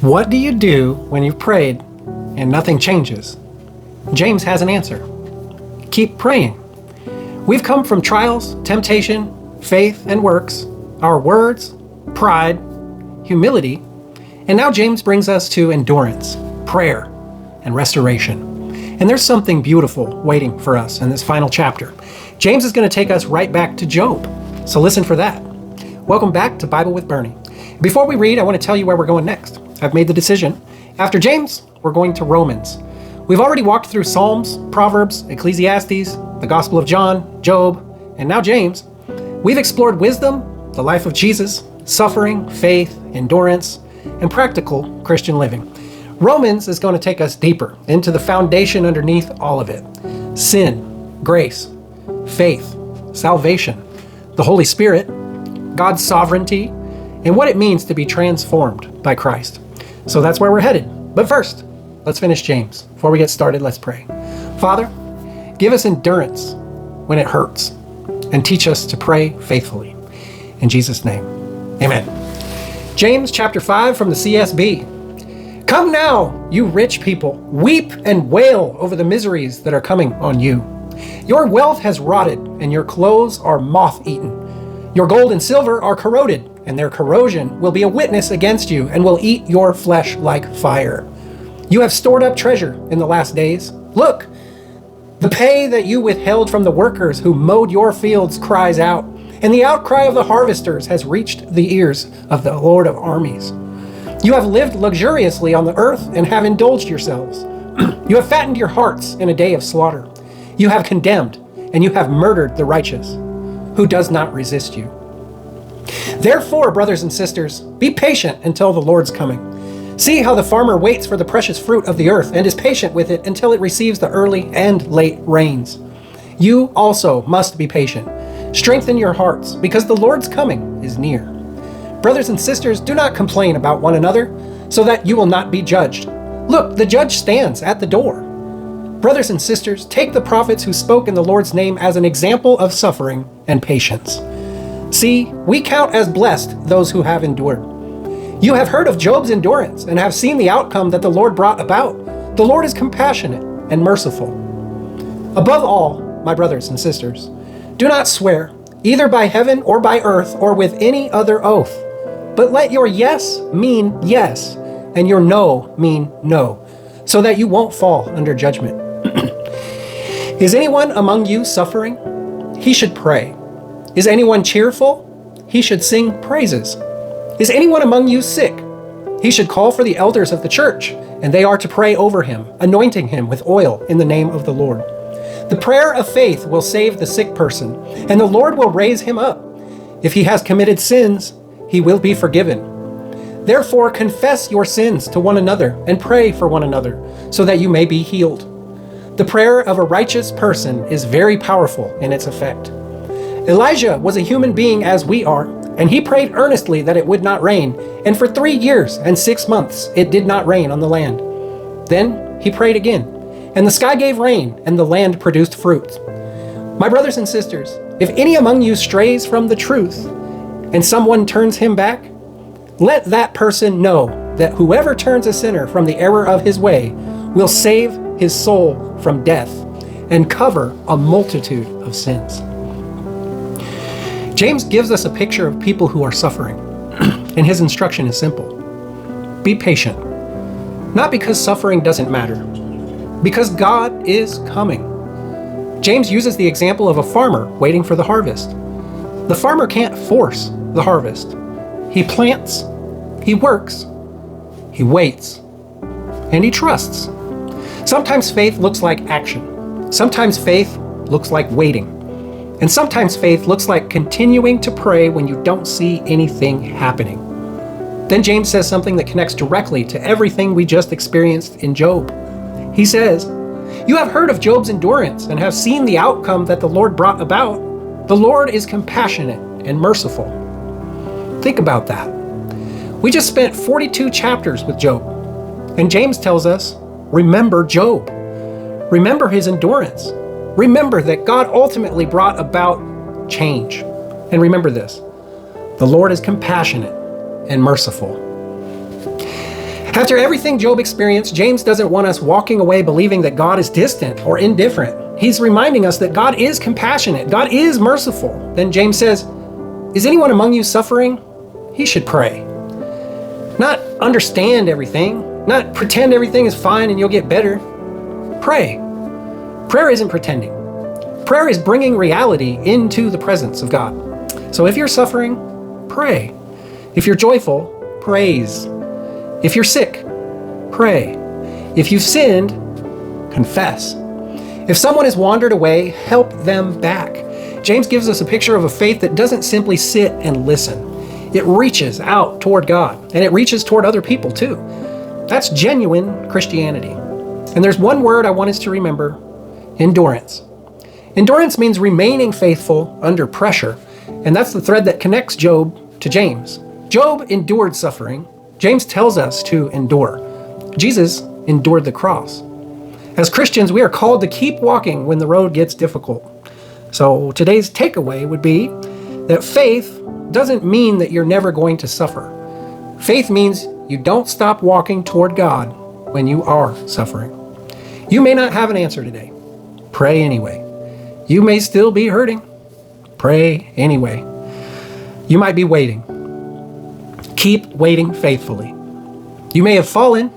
What do you do when you've prayed and nothing changes? James has an answer. Keep praying. We've come from trials, temptation, faith, and works, our words, pride, humility, and now James brings us to endurance, prayer, and restoration. And there's something beautiful waiting for us in this final chapter. James is going to take us right back to Job, so listen for that. Welcome back to Bible with Berney. Before we read, I want to tell you where we're going next. I've made the decision. After James, we're going to Romans. We've already walked through Psalms, Proverbs, Ecclesiastes, the Gospel of John, Job, and now James. We've explored wisdom, the life of Jesus, suffering, faith, endurance, and practical Christian living. Romans is going to take us deeper into the foundation underneath all of it. Sin, grace, faith, salvation, the Holy Spirit, God's sovereignty, and what it means to be transformed by Christ. So that's where we're headed. But first, let's finish James. Before we get started, let's pray. Father, give us endurance when it hurts and teach us to pray faithfully. In Jesus' name, amen. James chapter 5 from the CSB. Come now, you rich people, weep and wail over the miseries that are coming on you. Your wealth has rotted and your clothes are moth-eaten. Your gold and silver are corroded, and their corrosion will be a witness against you and will eat your flesh like fire. You have stored up treasure in the last days. Look, the pay that you withheld from the workers who mowed your fields cries out, and the outcry of the harvesters has reached the ears of the Lord of armies. You have lived luxuriously on the earth and have indulged yourselves. You have fattened your hearts in a day of slaughter. You have condemned and you have murdered the righteous, who does not resist you. Therefore, brothers and sisters, be patient until the Lord's coming. See how the farmer waits for the precious fruit of the earth and is patient with it until it receives the early and late rains. You also must be patient. Strengthen your hearts, because the Lord's coming is near. Brothers and sisters, do not complain about one another, so that you will not be judged. Look, the judge stands at the door. Brothers and sisters, take the prophets who spoke in the Lord's name as an example of suffering and patience. See, we count as blessed those who have endured. You have heard of Job's endurance and have seen the outcome that the Lord brought about. The Lord is compassionate and merciful. Above all, my brothers and sisters, do not swear, either by heaven or by earth or with any other oath, but let your yes mean yes, and your no mean no, so that you won't fall under judgment. Is anyone among you suffering? He should pray. Is anyone cheerful? He should sing praises. Is anyone among you sick? He should call for the elders of the church, and they are to pray over him, anointing him with oil in the name of the Lord. The prayer of faith will save the sick person, and the Lord will raise him up. If he has committed sins, he will be forgiven. Therefore, confess your sins to one another and pray for one another, so that you may be healed. The prayer of a righteous person is very powerful in its effect. Elijah was a human being as we are, and he prayed earnestly that it would not rain, and for 3 years and 6 months it did not rain on the land. Then he prayed again, and the sky gave rain, and the land produced fruit. My brothers and sisters, if any among you strays from the truth, and someone turns him back, let that person know that whoever turns a sinner from the error of his way will save his soul from death and cover a multitude of sins. James gives us a picture of people who are suffering, and his instruction is simple. Be patient, not because suffering doesn't matter, because God is coming. James uses the example of a farmer waiting for the harvest. The farmer can't force the harvest. He plants, he works, he waits, and he trusts. Sometimes faith looks like action. Sometimes faith looks like waiting. And sometimes faith looks like continuing to pray when you don't see anything happening. Then James says something that connects directly to everything we just experienced in Job. He says, you have heard of Job's endurance and have seen the outcome that the Lord brought about. The Lord is compassionate and merciful. Think about that. We just spent 42 chapters with Job, and James tells us, remember Job. Remember his endurance. Remember that God ultimately brought about change. And remember this, the Lord is compassionate and merciful. After everything Job experienced, James doesn't want us walking away believing that God is distant or indifferent. He's reminding us that God is compassionate, God is merciful. Then James says, is anyone among you suffering? He should pray. Not understand everything, not pretend everything is fine and you'll get better. Pray. Prayer isn't pretending. Prayer is bringing reality into the presence of God. So if you're suffering, pray. If you're joyful, praise. If you're sick, pray. If you've sinned, confess. If someone has wandered away, help them back. James gives us a picture of a faith that doesn't simply sit and listen. It reaches out toward God, and it reaches toward other people too. That's genuine Christianity. And there's one word I want us to remember: endurance. Endurance means remaining faithful under pressure, and that's the thread that connects Job to James. Job endured suffering. James tells us to endure. Jesus endured the cross. As Christians, we are called to keep walking when the road gets difficult. So today's takeaway would be that faith doesn't mean that you're never going to suffer. Faith means you don't stop walking toward God when you are suffering. You may not have an answer today. Pray anyway. You may still be hurting. Pray anyway. You might be waiting. Keep waiting faithfully. You may have fallen.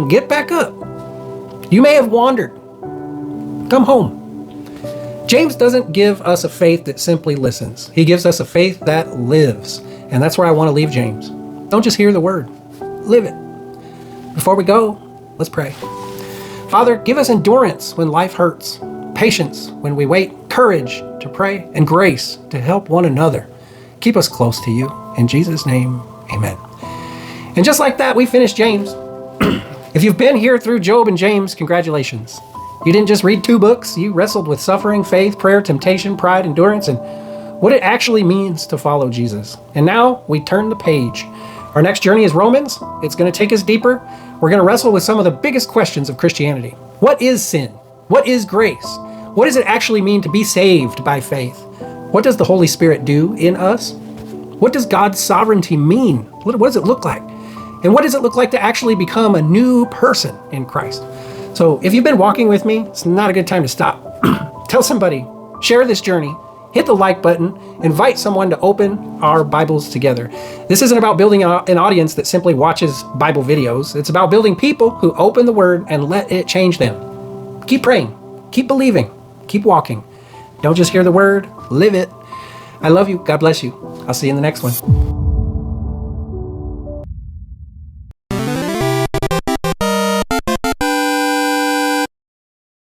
Get back up. You may have wandered. Come home. James doesn't give us a faith that simply listens. He gives us a faith that lives. And that's where I want to leave James. Don't just hear the word. Live it. Before we go, let's pray. Father, give us endurance when life hurts, patience when we wait, courage to pray, and grace to help one another. Keep us close to you. In Jesus' name, amen. And just like that, we finished James. If you've been here through Job and James, congratulations. You didn't just read 2 books. You wrestled with suffering, faith, prayer, temptation, pride, endurance, and what it actually means to follow Jesus. And now we turn the page. Our next journey is Romans. It's going to take us deeper. We're going to wrestle with some of the biggest questions of Christianity. What is sin? What is grace? What does it actually mean to be saved by faith? What does the Holy Spirit do in us? What does God's sovereignty mean? What does it look like? And what does it look like to actually become a new person in Christ? So if you've been walking with me, it's not a good time to stop. Tell somebody, share this journey, hit the like button, invite someone to open our Bibles together. This isn't about building an audience that simply watches Bible videos. It's about building people who open the Word and let it change them. Keep praying, keep believing, keep walking. Don't just hear the Word, live it. I love you. God bless you. I'll see you in the next one.